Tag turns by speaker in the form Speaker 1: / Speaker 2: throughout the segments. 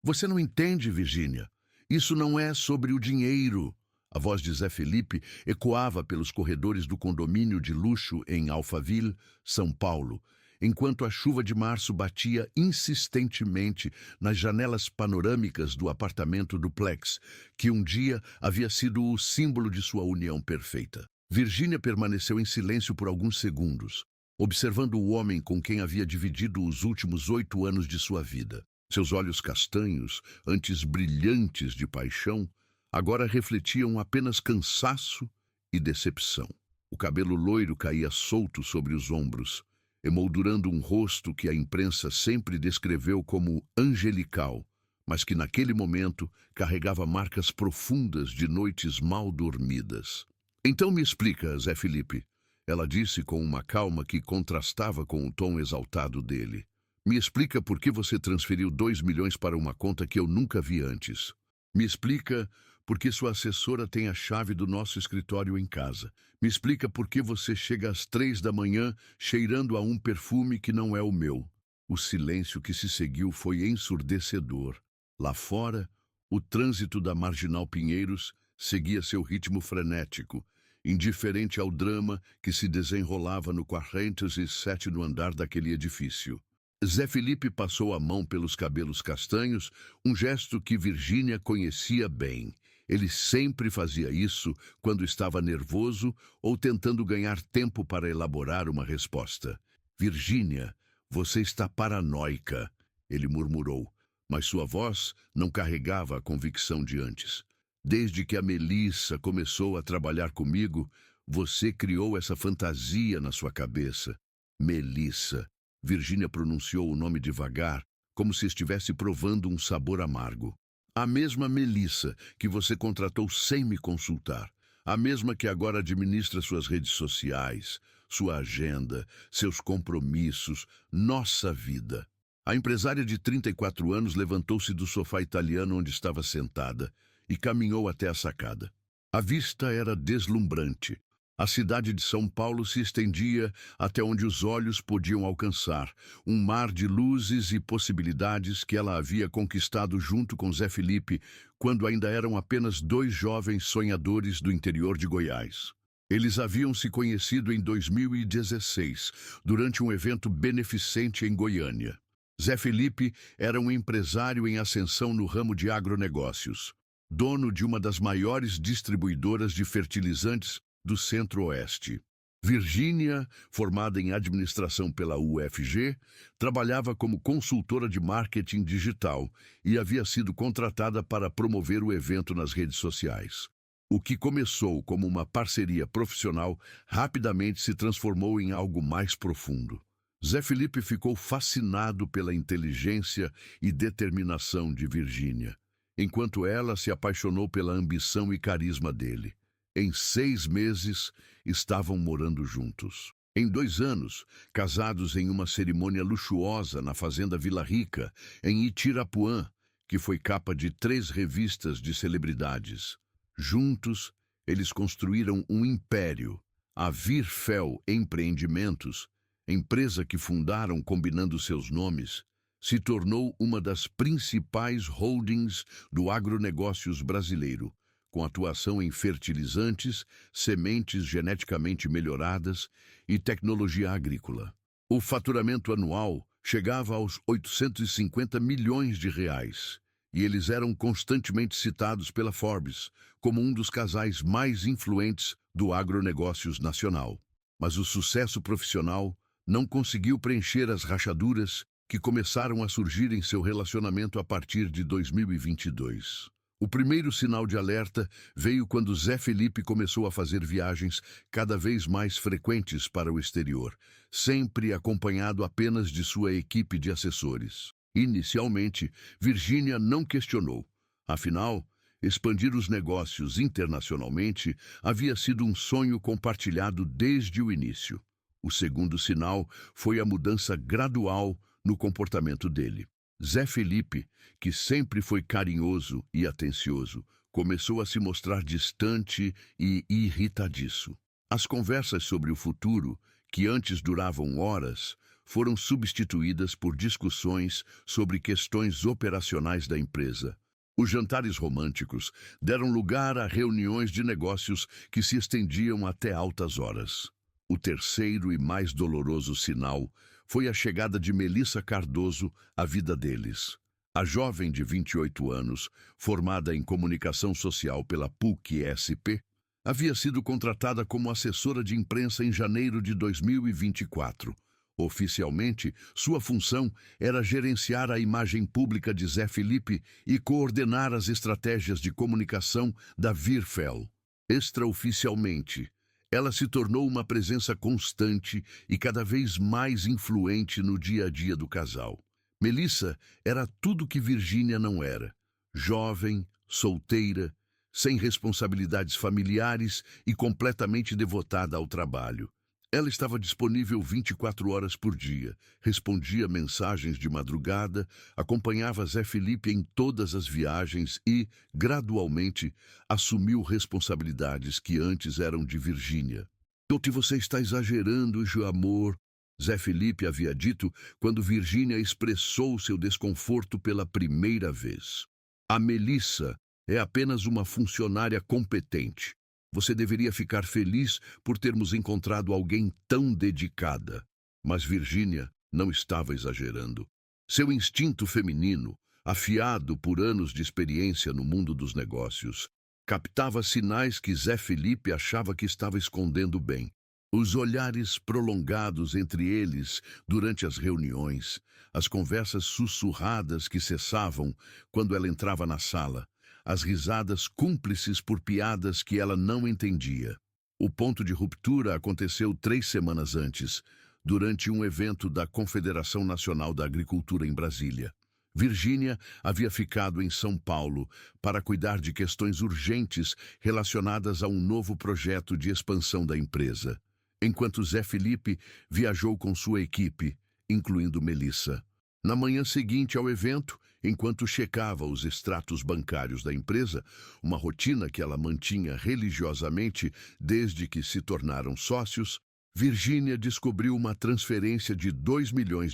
Speaker 1: Você não entende, Virgínia. Isso não é sobre o dinheiro. A voz de Zé Felipe ecoava pelos corredores do condomínio de luxo em Alphaville, São Paulo, enquanto a chuva de março batia insistentemente nas janelas panorâmicas do apartamento duplex, que um dia havia sido o símbolo de sua união perfeita. Virgínia permaneceu em silêncio por alguns segundos, observando o homem com quem havia dividido os últimos 8 anos de sua vida. Seus olhos castanhos, antes brilhantes de paixão, agora refletiam apenas cansaço e decepção. O cabelo loiro caía solto sobre os ombros, emoldurando um rosto que a imprensa sempre descreveu como angelical, mas que naquele momento carregava marcas profundas de noites mal dormidas. Então me explica, Zé Felipe, ela disse com uma calma que contrastava com o tom exaltado dele. Me explica por que você transferiu 2 milhões para uma conta que eu nunca vi antes. Me explica por que sua assessora tem a chave do nosso escritório em casa. Me explica por que você chega às 3 da manhã cheirando a um perfume que não é o meu. O silêncio que se seguiu foi ensurdecedor. Lá fora, o trânsito da Marginal Pinheiros seguia seu ritmo frenético, indiferente ao drama que se desenrolava no 407º andar daquele edifício. Zé Felipe passou a mão pelos cabelos castanhos, um gesto que Virgínia conhecia bem. Ele sempre fazia isso quando estava nervoso ou tentando ganhar tempo para elaborar uma resposta. Virgínia, você está paranoica, ele murmurou, mas sua voz não carregava a convicção de antes. Desde que a Melissa começou a trabalhar comigo, você criou essa fantasia na sua cabeça. Melissa. Virgínia pronunciou o nome devagar, como se estivesse provando um sabor amargo. A mesma Melissa que você contratou sem me consultar. A mesma que agora administra suas redes sociais, sua agenda, seus compromissos, nossa vida. A empresária de 34 anos levantou-se do sofá italiano onde estava sentada e caminhou até a sacada. A vista era deslumbrante. A cidade de São Paulo se estendia até onde os olhos podiam alcançar, um mar de luzes e possibilidades que ela havia conquistado junto com Zé Felipe, quando ainda eram apenas 2 jovens sonhadores do interior de Goiás. Eles haviam se conhecido em 2016, durante um evento beneficente em Goiânia. Zé Felipe era um empresário em ascensão no ramo de agronegócios, dono de uma das maiores distribuidoras de fertilizantes do Centro-Oeste. Virgínia, formada em administração pela UFG, trabalhava como consultora de marketing digital e havia sido contratada para promover o evento nas redes sociais. O que começou como uma parceria profissional rapidamente se transformou em algo mais profundo. Zé Felipe ficou fascinado pela inteligência e determinação de Virgínia, enquanto ela se apaixonou pela ambição e carisma dele. Em 6 meses, estavam morando juntos. Em 2 anos, casados em uma cerimônia luxuosa na Fazenda Vila Rica, em Itirapuã, que foi capa de 3 revistas de celebridades. Juntos, eles construíram um império, a Virfel Empreendimentos, empresa que fundaram combinando seus nomes, se tornou uma das principais holdings do agronegócios brasileiro, com atuação em fertilizantes, sementes geneticamente melhoradas e tecnologia agrícola. O faturamento anual chegava aos 850 milhões de reais, e eles eram constantemente citados pela Forbes como um dos casais mais influentes do agronegócios nacional. Mas o sucesso profissional não conseguiu preencher as rachaduras que começaram a surgir em seu relacionamento a partir de 2022. O primeiro sinal de alerta veio quando Zé Felipe começou a fazer viagens cada vez mais frequentes para o exterior, sempre acompanhado apenas de sua equipe de assessores. Inicialmente, Virgínia não questionou. Afinal, expandir os negócios internacionalmente havia sido um sonho compartilhado desde o início. O segundo sinal foi a mudança gradual no comportamento dele. Zé Felipe, que sempre foi carinhoso e atencioso, começou a se mostrar distante e irritadiço. As conversas sobre o futuro, que antes duravam horas, foram substituídas por discussões sobre questões operacionais da empresa. Os jantares românticos deram lugar a reuniões de negócios que se estendiam até altas horas. O terceiro e mais doloroso sinal foi a chegada de Melissa Cardoso à vida deles. A jovem de 28 anos, formada em comunicação social pela PUC-SP, havia sido contratada como assessora de imprensa em janeiro de 2024. Oficialmente, sua função era gerenciar a imagem pública de Zé Felipe e coordenar as estratégias de comunicação da Virfel. Extraoficialmente, ela se tornou uma presença constante e cada vez mais influente no dia a dia do casal. Melissa era tudo que Virgínia não era: jovem, solteira, sem responsabilidades familiares e completamente devotada ao trabalho. Ela estava disponível 24 horas por dia, respondia mensagens de madrugada, acompanhava Zé Felipe em todas as viagens e, gradualmente, assumiu responsabilidades que antes eram de Virgínia. "Toti, você está exagerando, amor", Zé Felipe havia dito quando Virgínia expressou seu desconforto pela primeira vez. "A Melissa é apenas uma funcionária competente. Você deveria ficar feliz por termos encontrado alguém tão dedicada." Mas Virgínia não estava exagerando. Seu instinto feminino, afiado por anos de experiência no mundo dos negócios, captava sinais que Zé Felipe achava que estava escondendo bem. Os olhares prolongados entre eles durante as reuniões, as conversas sussurradas que cessavam quando ela entrava na sala, as risadas cúmplices por piadas que ela não entendia. O ponto de ruptura aconteceu 3 semanas antes, durante um evento da Confederação Nacional da Agricultura em Brasília. Virgínia havia ficado em São Paulo para cuidar de questões urgentes relacionadas a um novo projeto de expansão da empresa, enquanto Zé Felipe viajou com sua equipe, incluindo Melissa. Na manhã seguinte ao evento, enquanto checava os extratos bancários da empresa, uma rotina que ela mantinha religiosamente desde que se tornaram sócios, Virgínia descobriu uma transferência de R$ 2 milhões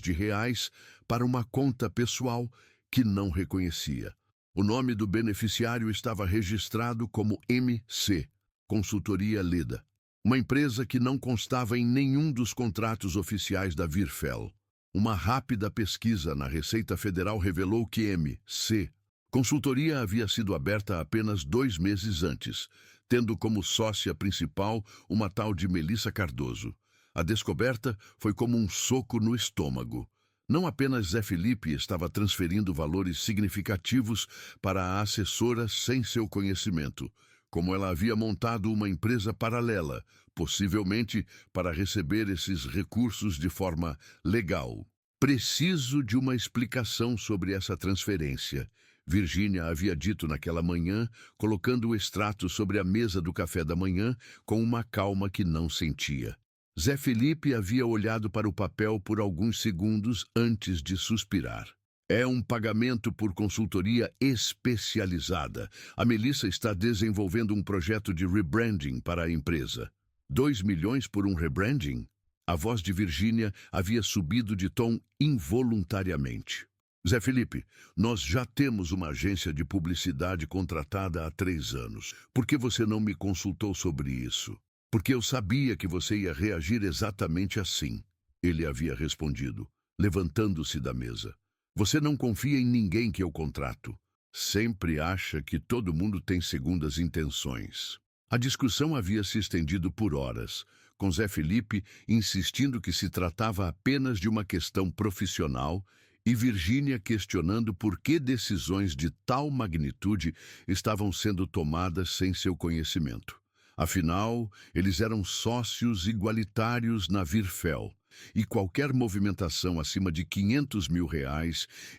Speaker 1: para uma conta pessoal que não reconhecia. O nome do beneficiário estava registrado como MC, Consultoria Leda, uma empresa que não constava em nenhum dos contratos oficiais da Virfel. Uma rápida pesquisa na Receita Federal revelou que MC Consultoria havia sido aberta apenas 2 meses antes, tendo como sócia principal uma tal de Melissa Cardoso. A descoberta foi como um soco no estômago. Não apenas Zé Felipe estava transferindo valores significativos para a assessora sem seu conhecimento, como ela havia montado uma empresa paralela, possivelmente para receber esses recursos de forma legal. "Preciso de uma explicação sobre essa transferência", Virgínia havia dito naquela manhã, colocando o extrato sobre a mesa do café da manhã com uma calma que não sentia. Zé Felipe havia olhado para o papel por alguns segundos antes de suspirar. "É um pagamento por consultoria especializada. A Melissa está desenvolvendo um projeto de rebranding para a empresa." 2 milhões por um rebranding? A voz de Virgínia havia subido de tom involuntariamente. "Zé Felipe, nós já temos uma agência de publicidade contratada há 3 anos. Por que você não me consultou sobre isso?" "Porque eu sabia que você ia reagir exatamente assim", ele havia respondido, levantando-se da mesa. "Você não confia em ninguém que eu contrato. Sempre acha que todo mundo tem segundas intenções." A discussão havia se estendido por horas, com Zé Felipe insistindo que se tratava apenas de uma questão profissional e Virgínia questionando por que decisões de tal magnitude estavam sendo tomadas sem seu conhecimento. Afinal, eles eram sócios igualitários na Virfel, e qualquer movimentação acima de R$ 500 mil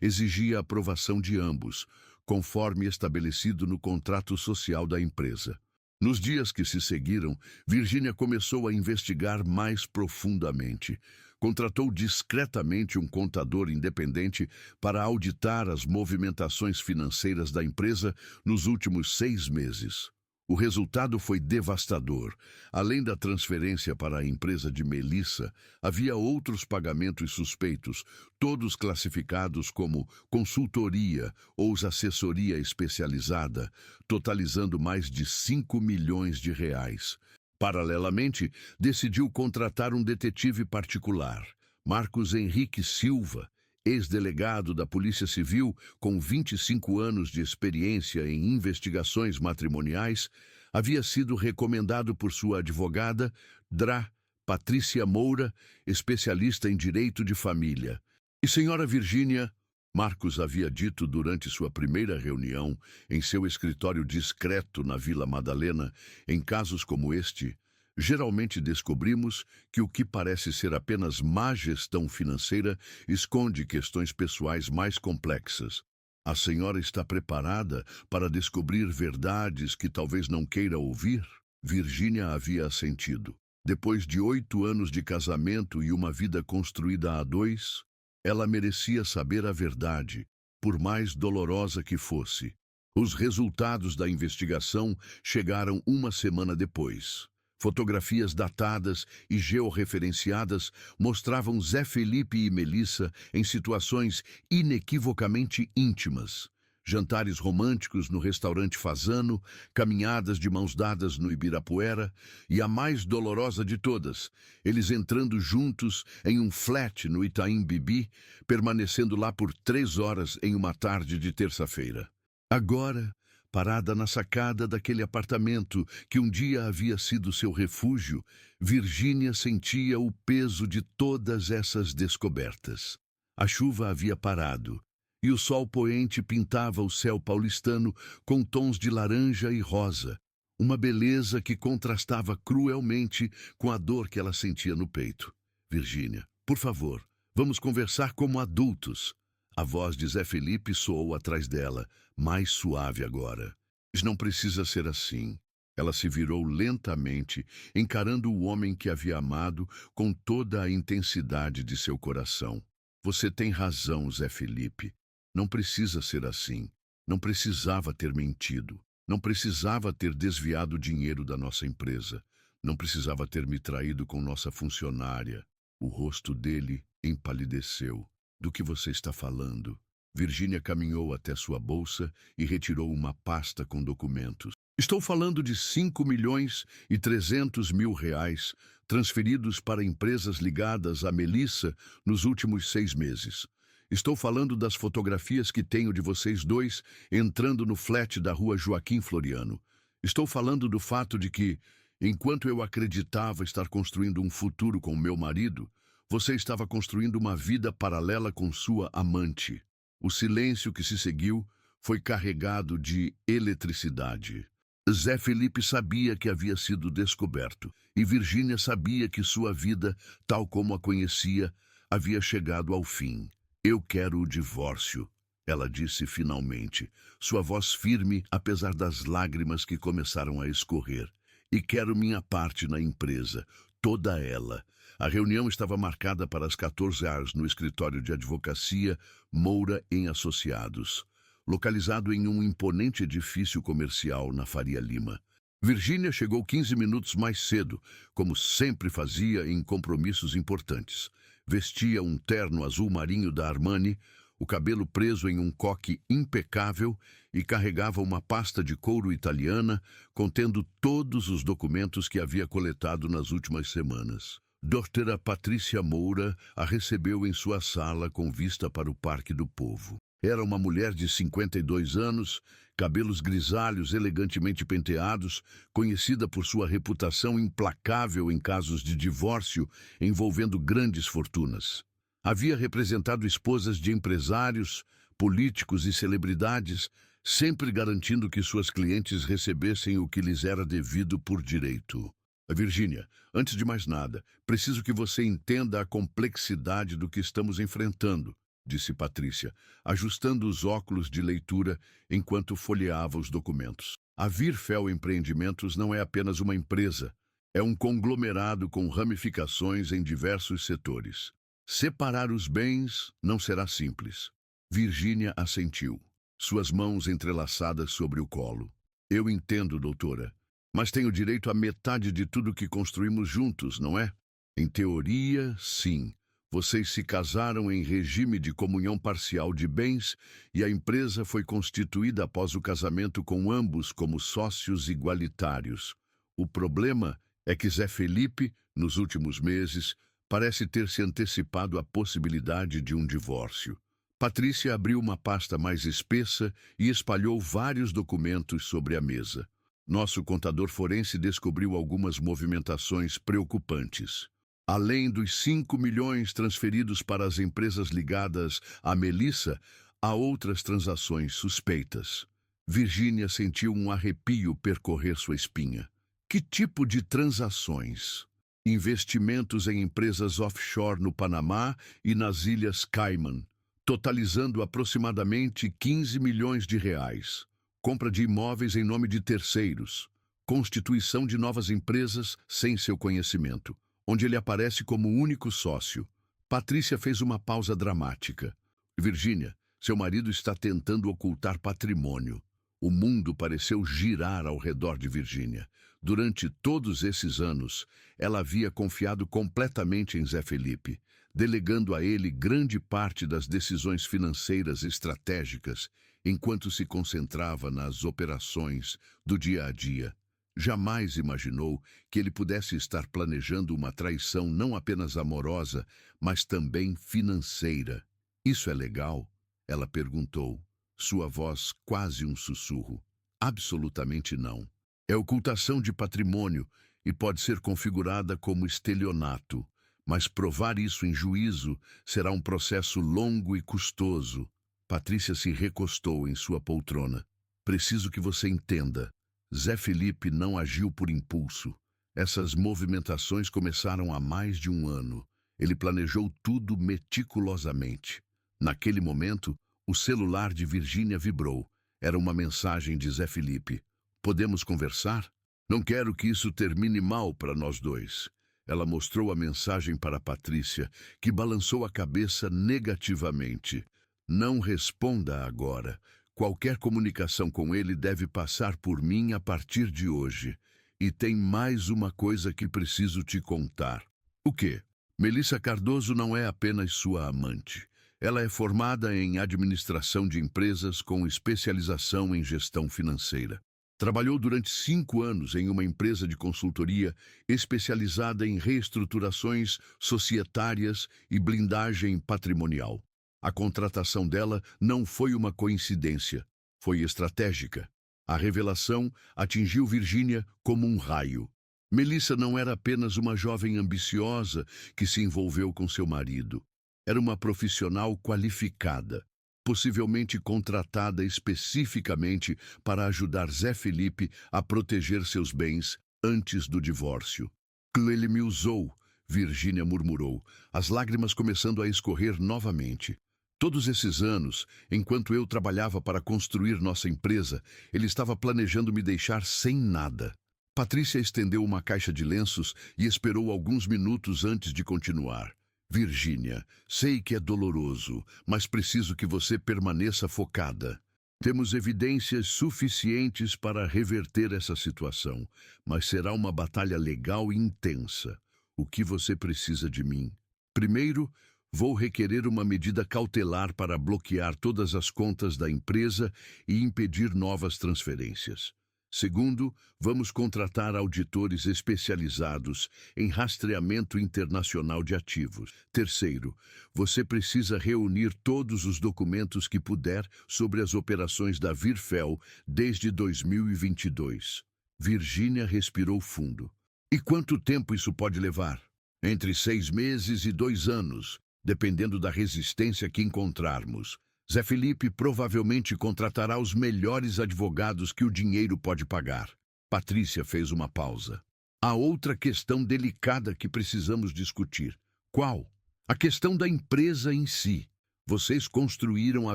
Speaker 1: exigia a aprovação de ambos, conforme estabelecido no contrato social da empresa. Nos dias que se seguiram, Virgínia começou a investigar mais profundamente. Contratou discretamente um contador independente para auditar as movimentações financeiras da empresa nos últimos 6 meses. O resultado foi devastador. Além da transferência para a empresa de Melissa, havia outros pagamentos suspeitos, todos classificados como consultoria ou assessoria especializada, totalizando mais de 5 milhões de reais. Paralelamente, decidiu contratar um detetive particular, Marcos Henrique Silva, ex-delegado da Polícia Civil com 25 anos de experiência em investigações matrimoniais, havia sido recomendado por sua advogada, Dra. Patrícia Moura, especialista em direito de família. E senhora Virgínia, Marcos havia dito durante sua primeira reunião em seu escritório discreto na Vila Madalena, em casos como este, geralmente descobrimos que o que parece ser apenas má gestão financeira esconde questões pessoais mais complexas. A senhora está preparada para descobrir verdades que talvez não queira ouvir? Virgínia havia assentido. Depois de 8 anos de casamento e uma vida construída a dois, ela merecia saber a verdade, por mais dolorosa que fosse. Os resultados da investigação chegaram uma semana depois. Fotografias datadas e georreferenciadas mostravam Zé Felipe e Melissa em situações inequivocamente íntimas. Jantares românticos no restaurante Fazano, caminhadas de mãos dadas no Ibirapuera e a mais dolorosa de todas, eles entrando juntos em um flat no Itaim Bibi, permanecendo lá por 3 horas em uma tarde de terça-feira. Agora, parada na sacada daquele apartamento que um dia havia sido seu refúgio, Virgínia sentia o peso de todas essas descobertas. A chuva havia parado, e o sol poente pintava o céu paulistano com tons de laranja e rosa, uma beleza que contrastava cruelmente com a dor que ela sentia no peito. Virgínia, por favor, vamos conversar como adultos. A voz de Zé Felipe soou atrás dela, mais suave agora. Mas não precisa ser assim. Ela se virou lentamente, encarando o homem que havia amado com toda a intensidade de seu coração. Você tem razão, Zé Felipe. Não precisa ser assim. Não precisava ter mentido. Não precisava ter desviado o dinheiro da nossa empresa. Não precisava ter me traído com nossa funcionária. O rosto dele empalideceu. Do que você está falando? Virgínia caminhou até sua bolsa e retirou uma pasta com documentos. Estou falando de 5.300.000 reais transferidos para empresas ligadas a Melissa nos últimos 6 meses. Estou falando das fotografias que tenho de vocês dois entrando no flat da rua Joaquim Floriano. Estou falando do fato de que, enquanto eu acreditava estar construindo um futuro com meu marido, você estava construindo uma vida paralela com sua amante. O silêncio que se seguiu foi carregado de eletricidade. Zé Felipe sabia que havia sido descoberto, e Virgínia sabia que sua vida, tal como a conhecia, havia chegado ao fim. Eu quero o divórcio, ela disse finalmente, sua voz firme apesar das lágrimas que começaram a escorrer. E quero minha parte na empresa, toda ela. A reunião estava marcada para as 14 horas no escritório de advocacia Moura em Associados, localizado em um imponente edifício comercial na Faria Lima. Virgínia chegou 15 minutos mais cedo, como sempre fazia em compromissos importantes. Vestia um terno azul marinho da Armani, o cabelo preso em um coque impecável e carregava uma pasta de couro italiana contendo todos os documentos que havia coletado nas últimas semanas. Doutora Patrícia Moura a recebeu em sua sala com vista para o Parque do Povo. Era uma mulher de 52 anos, cabelos grisalhos elegantemente penteados, conhecida por sua reputação implacável em casos de divórcio envolvendo grandes fortunas. Havia representado esposas de empresários, políticos e celebridades, sempre garantindo que suas clientes recebessem o que lhes era devido por direito. Virgínia, antes de mais nada, preciso que você entenda a complexidade do que estamos enfrentando, disse Patrícia, ajustando os óculos de leitura enquanto folheava os documentos. A Virfel Empreendimentos não é apenas uma empresa, é um conglomerado com ramificações em diversos setores. Separar os bens não será simples. Virgínia assentiu, suas mãos entrelaçadas sobre o colo. Eu entendo, doutora. Mas tenho direito à metade de tudo que construímos juntos, não é? Em teoria, sim. Vocês se casaram em regime de comunhão parcial de bens e a empresa foi constituída após o casamento com ambos como sócios igualitários. O problema é que Zé Felipe, nos últimos meses, parece ter se antecipado à possibilidade de um divórcio. Patrícia abriu uma pasta mais espessa e espalhou vários documentos sobre a mesa. Nosso contador forense descobriu algumas movimentações preocupantes. Além dos 5 milhões transferidos para as empresas ligadas a Melissa, há outras transações suspeitas. Virgínia sentiu um arrepio percorrer sua espinha. Que tipo de transações? Investimentos em empresas offshore no Panamá e nas Ilhas Cayman, totalizando aproximadamente 15 milhões de reais. Compra de imóveis em nome de terceiros. Constituição de novas empresas sem seu conhecimento, onde ele aparece como único sócio. Patrícia fez uma pausa dramática. Virgínia, seu marido está tentando ocultar patrimônio. O mundo pareceu girar ao redor de Virgínia. Durante todos esses anos, ela havia confiado completamente em Zé Felipe, delegando a ele grande parte das decisões financeiras estratégicas, enquanto se concentrava nas operações do dia a dia. Jamais imaginou que ele pudesse estar planejando uma traição não apenas amorosa, mas também financeira. "Isso é legal?" ela perguntou, sua voz quase um sussurro. "Absolutamente não. É ocultação de patrimônio e pode ser configurada como estelionato, mas provar isso em juízo será um processo longo e custoso." Patrícia se recostou em sua poltrona. "Preciso que você entenda. Zé Felipe não agiu por impulso. Essas movimentações começaram há mais de um ano. Ele planejou tudo meticulosamente." Naquele momento, o celular de Virgínia vibrou. Era uma mensagem de Zé Felipe. "Podemos conversar? Não quero que isso termine mal para nós dois." Ela mostrou a mensagem para Patrícia, que balançou a cabeça negativamente. "Não responda agora. Qualquer comunicação com ele deve passar por mim a partir de hoje. E tem mais uma coisa que preciso te contar." "O quê?" "Melissa Cardoso não é apenas sua amante. Ela é formada em administração de empresas com especialização em gestão financeira. Trabalhou durante 5 anos em uma empresa de consultoria especializada em reestruturações societárias e blindagem patrimonial. A contratação dela não foi uma coincidência, foi estratégica. A revelação atingiu Virgínia como um raio. Melissa não era apenas uma jovem ambiciosa que se envolveu com seu marido. Era uma profissional qualificada, possivelmente contratada especificamente para ajudar Zé Felipe a proteger seus bens antes do divórcio. "Ele me usou", Virgínia murmurou, as lágrimas começando a escorrer novamente. "Todos esses anos, enquanto eu trabalhava para construir nossa empresa, ele estava planejando me deixar sem nada." Patrícia estendeu uma caixa de lenços e esperou alguns minutos antes de continuar. "Virgínia, sei que é doloroso, mas preciso que você permaneça focada. Temos evidências suficientes para reverter essa situação, mas será uma batalha legal e intensa. O que você precisa de mim? Primeiro, vou requerer uma medida cautelar para bloquear todas as contas da empresa e impedir novas transferências. Segundo, vamos contratar auditores especializados em rastreamento internacional de ativos. Terceiro, você precisa reunir todos os documentos que puder sobre as operações da Virfel desde 2022. Virgínia respirou fundo. "E quanto tempo isso pode levar?" "Entre 6 meses e 2 anos, dependendo da resistência que encontrarmos. Zé Felipe provavelmente contratará os melhores advogados que o dinheiro pode pagar." Patrícia fez uma pausa. "Há outra questão delicada que precisamos discutir." "Qual?" "A questão da empresa em si. Vocês construíram a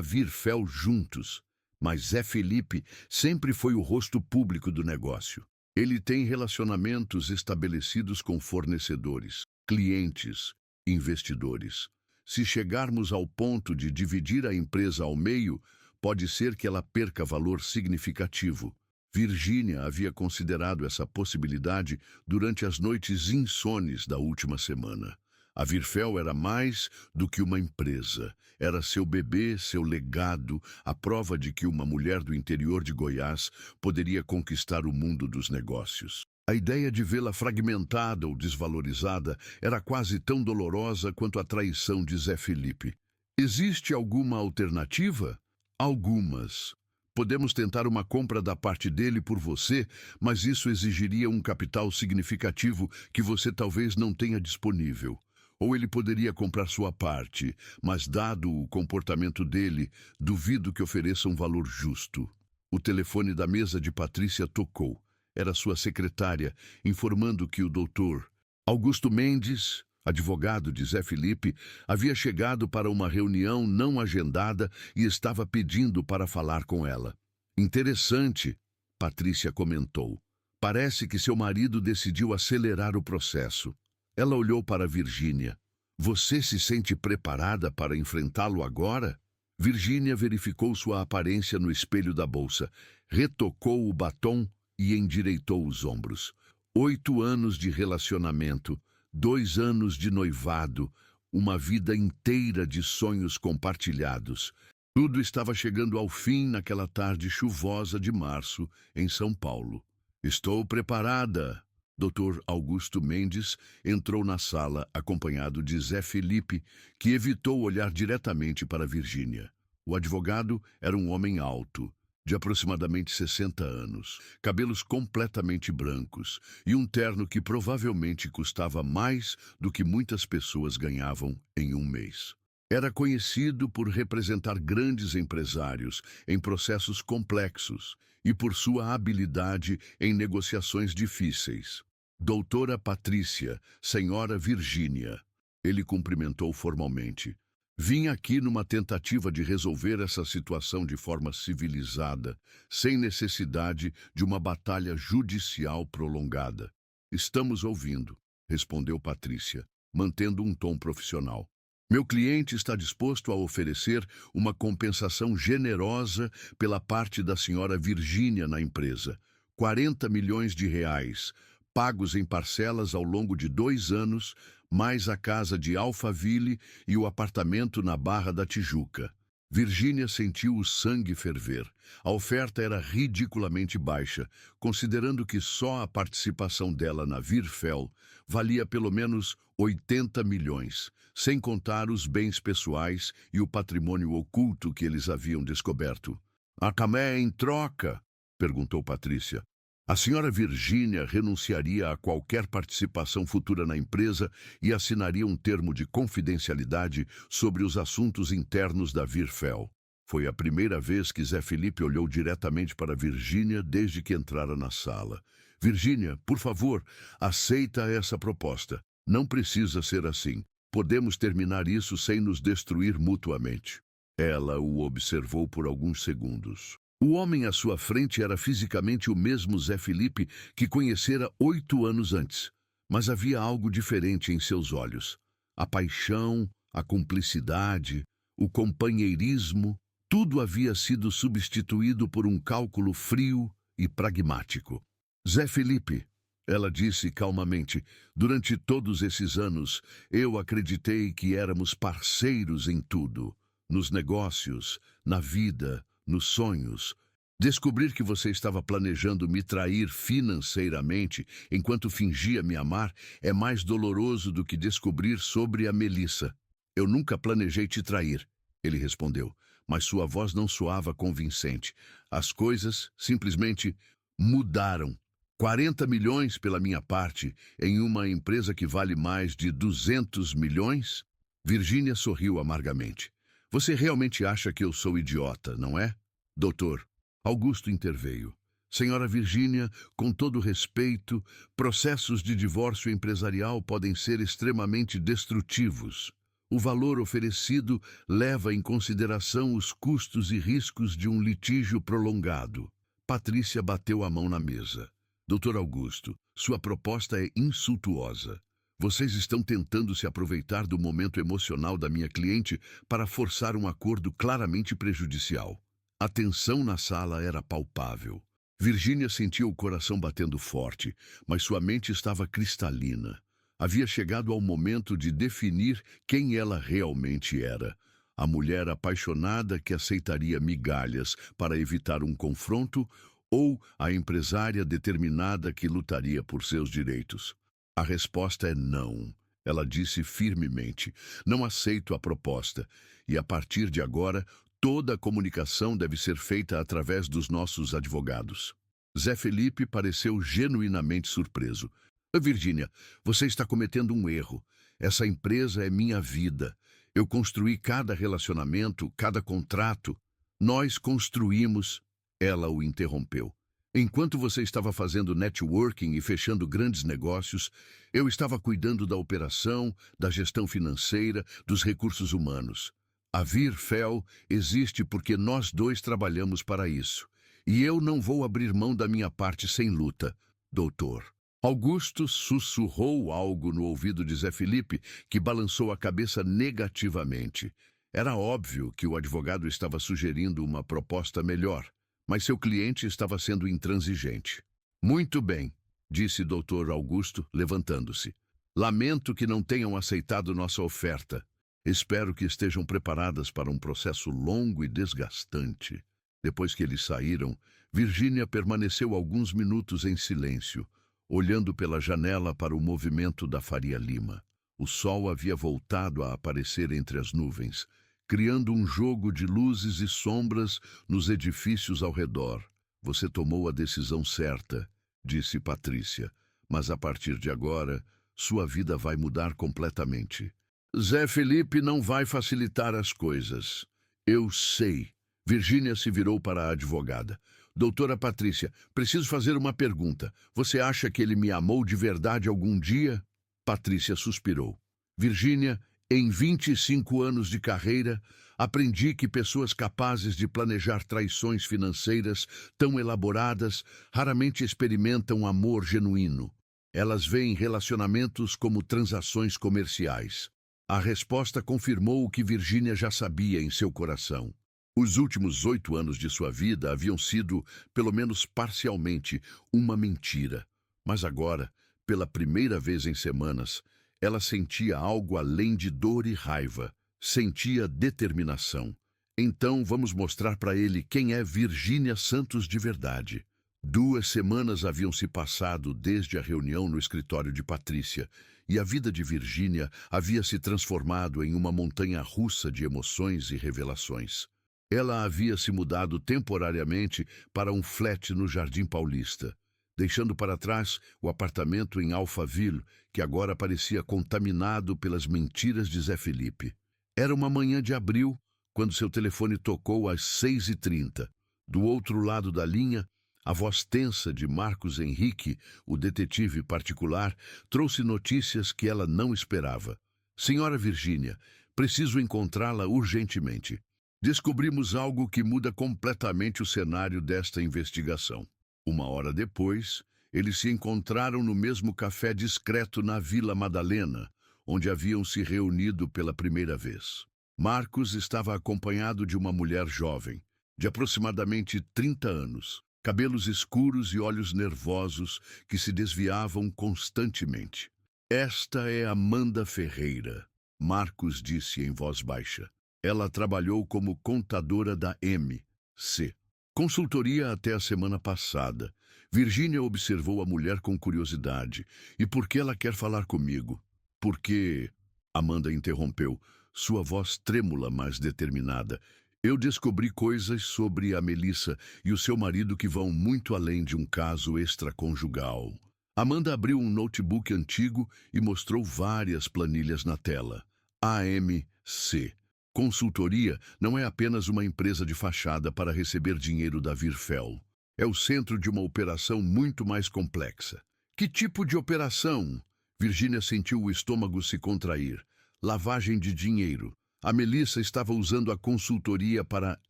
Speaker 1: Virfel juntos, mas Zé Felipe sempre foi o rosto público do negócio. Ele tem relacionamentos estabelecidos com fornecedores, clientes, investidores. Se chegarmos ao ponto de dividir a empresa ao meio, pode ser que ela perca valor significativo." Virgínia havia considerado essa possibilidade durante as noites insones da última semana. A Virfel era mais do que uma empresa. Era seu bebê, seu legado, a prova de que uma mulher do interior de Goiás poderia conquistar o mundo dos negócios. A ideia de vê-la fragmentada ou desvalorizada era quase tão dolorosa quanto a traição de Zé Felipe. Existe alguma alternativa? Algumas. Podemos tentar uma compra da parte dele por você, mas isso exigiria um capital significativo que você talvez não tenha disponível. Ou ele poderia comprar sua parte, mas dado o comportamento dele, duvido que ofereça um valor justo. O telefone da mesa de Patrícia tocou. Era sua secretária, informando que o doutor Augusto Mendes, advogado de Zé Felipe, havia chegado para uma reunião não agendada e estava pedindo para falar com ela. Interessante, Patrícia comentou. Parece que seu marido decidiu acelerar o processo. Ela olhou para Virgínia. Você se sente preparada para enfrentá-lo agora? Virgínia verificou sua aparência no espelho da bolsa, retocou o batom e endireitou os ombros. 8 anos de relacionamento, 2 anos de noivado, uma vida inteira de sonhos compartilhados. Tudo estava chegando ao fim naquela tarde chuvosa de março, em São Paulo. Estou preparada. Dr. Augusto Mendes entrou na sala acompanhado de Zé Felipe, que evitou olhar diretamente para Virgínia. O advogado era um homem alto, de aproximadamente 60 anos, cabelos completamente brancos e um terno que provavelmente custava mais do que muitas pessoas ganhavam em um mês. Era conhecido por representar grandes empresários em processos complexos e por sua habilidade em negociações difíceis. Doutora Patrícia, Senhora Virgínia. Ele cumprimentou formalmente. Vim aqui numa tentativa de resolver essa situação de forma civilizada, sem necessidade de uma batalha judicial prolongada. Estamos ouvindo, respondeu Patrícia, mantendo um tom profissional. Meu cliente está disposto a oferecer uma compensação generosa pela parte da senhora Virgínia na empresa. 40 milhões de reais, pagos em parcelas ao longo de 2 anos, mais a casa de Alphaville e o apartamento na Barra da Tijuca. Virgínia sentiu o sangue ferver. A oferta era ridiculamente baixa, considerando que só a participação dela na Virfel valia pelo menos 80 milhões, sem contar os bens pessoais e o patrimônio oculto que eles haviam descoberto. A camé em troca? Perguntou Patrícia. A senhora Virgínia renunciaria a qualquer participação futura na empresa e assinaria um termo de confidencialidade sobre os assuntos internos da Virfel. Foi a primeira vez que Zé Felipe olhou diretamente para Virgínia desde que entrara na sala. Virgínia, por favor, aceita essa proposta. Não precisa ser assim. Podemos terminar isso sem nos destruir mutuamente. Ela o observou por alguns segundos. O homem à sua frente era fisicamente o mesmo Zé Felipe que conhecera 8 anos antes, mas havia algo diferente em seus olhos. A paixão, a cumplicidade, o companheirismo, tudo havia sido substituído por um cálculo frio e pragmático. Zé Felipe, ela disse calmamente, durante todos esses anos, eu acreditei que éramos parceiros em tudo, nos negócios, na vida, nos sonhos. Descobrir que você estava planejando me trair financeiramente enquanto fingia me amar é mais doloroso do que descobrir sobre a Melissa. Eu nunca planejei te trair, ele respondeu, mas sua voz não soava convincente. As coisas simplesmente mudaram. 40 milhões pela minha parte em uma empresa que vale mais de 200 milhões? Virgínia sorriu amargamente. Você realmente acha que eu sou idiota, não é? Doutor, Augusto interveio. Senhora Virgínia, com todo respeito, processos de divórcio empresarial podem ser extremamente destrutivos. O valor oferecido leva em consideração os custos e riscos de um litígio prolongado. Patrícia bateu a mão na mesa. Doutor Augusto, sua proposta é insultuosa. Vocês estão tentando se aproveitar do momento emocional da minha cliente para forçar um acordo claramente prejudicial. A tensão na sala era palpável. Virgínia sentia o coração batendo forte, mas sua mente estava cristalina. Havia chegado ao momento de definir quem ela realmente era. A mulher apaixonada que aceitaria migalhas para evitar um confronto ou a empresária determinada que lutaria por seus direitos. A resposta é não. Ela disse firmemente: não aceito a proposta, e a partir de agora, toda a comunicação deve ser feita através dos nossos advogados. Zé Felipe pareceu genuinamente surpreso. Virgínia, você está cometendo um erro. Essa empresa é minha vida. Eu construí cada relacionamento, cada contrato. Nós construímos. Ela o interrompeu. Enquanto você estava fazendo networking e fechando grandes negócios, eu estava cuidando da operação, da gestão financeira, dos recursos humanos. A Virfel existe porque nós dois trabalhamos para isso. E eu não vou abrir mão da minha parte sem luta, doutor. Augusto sussurrou algo no ouvido de Zé Felipe, que balançou a cabeça negativamente. Era óbvio que o advogado estava sugerindo uma proposta melhor, mas seu cliente estava sendo intransigente. Muito bem, disse Dr. Augusto, levantando-se. Lamento que não tenham aceitado nossa oferta. Espero que estejam preparadas para um processo longo e desgastante. Depois que eles saíram, Virgínia permaneceu alguns minutos em silêncio, olhando pela janela para o movimento da Faria Lima. O sol havia voltado a aparecer entre as nuvens, criando um jogo de luzes e sombras nos edifícios ao redor. Você tomou a decisão certa, disse Patrícia, mas a partir de agora, sua vida vai mudar completamente. Zé Felipe não vai facilitar as coisas. Eu sei. Virgínia se virou para a advogada. Doutora Patrícia, preciso fazer uma pergunta. Você acha que ele me amou de verdade algum dia? Patrícia suspirou. Virgínia, em 25 anos de carreira, aprendi que pessoas capazes de planejar traições financeiras tão elaboradas raramente experimentam amor genuíno. Elas veem relacionamentos como transações comerciais. A resposta confirmou o que Virgínia já sabia em seu coração. Os últimos 8 anos de sua vida haviam sido, pelo menos parcialmente, uma mentira. Mas agora, pela primeira vez em semanas, ela sentia algo além de dor e raiva. Sentia determinação. Então vamos mostrar para ele quem é Virgínia Santos de verdade. 2 semanas haviam se passado desde a reunião no escritório de Patrícia, e a vida de Virgínia havia se transformado em uma montanha-russa de emoções e revelações. Ela havia se mudado temporariamente para um flat no Jardim Paulista, deixando para trás o apartamento em Alphaville, que agora parecia contaminado pelas mentiras de Zé Felipe. Era uma manhã de abril, quando seu telefone tocou às 6h30. Do outro lado da linha, a voz tensa de Marcos Henrique, o detetive particular, trouxe notícias que ela não esperava. Senhora Virgínia, preciso encontrá-la urgentemente. Descobrimos algo que muda completamente o cenário desta investigação. 1 hora depois, eles se encontraram no mesmo café discreto na Vila Madalena, onde haviam se reunido pela primeira vez. Marcos estava acompanhado de uma mulher jovem, de aproximadamente 30 anos, cabelos escuros e olhos nervosos que se desviavam constantemente. Esta é Amanda Ferreira, Marcos disse em voz baixa. Ela trabalhou como contadora da MC Consultoria até a semana passada. Virgínia observou a mulher com curiosidade. E por que ela quer falar comigo? Porque... Amanda interrompeu, sua voz trêmula, mas determinada. Eu descobri coisas sobre a Melissa e o seu marido que vão muito além de um caso extraconjugal. Amanda abriu um notebook antigo e mostrou várias planilhas na tela. AMC. Consultoria não é apenas uma empresa de fachada para receber dinheiro da Virfel. É o centro de uma operação muito mais complexa. Que tipo de operação? Virgínia sentiu o estômago se contrair. Lavagem de dinheiro. A Melissa estava usando a consultoria para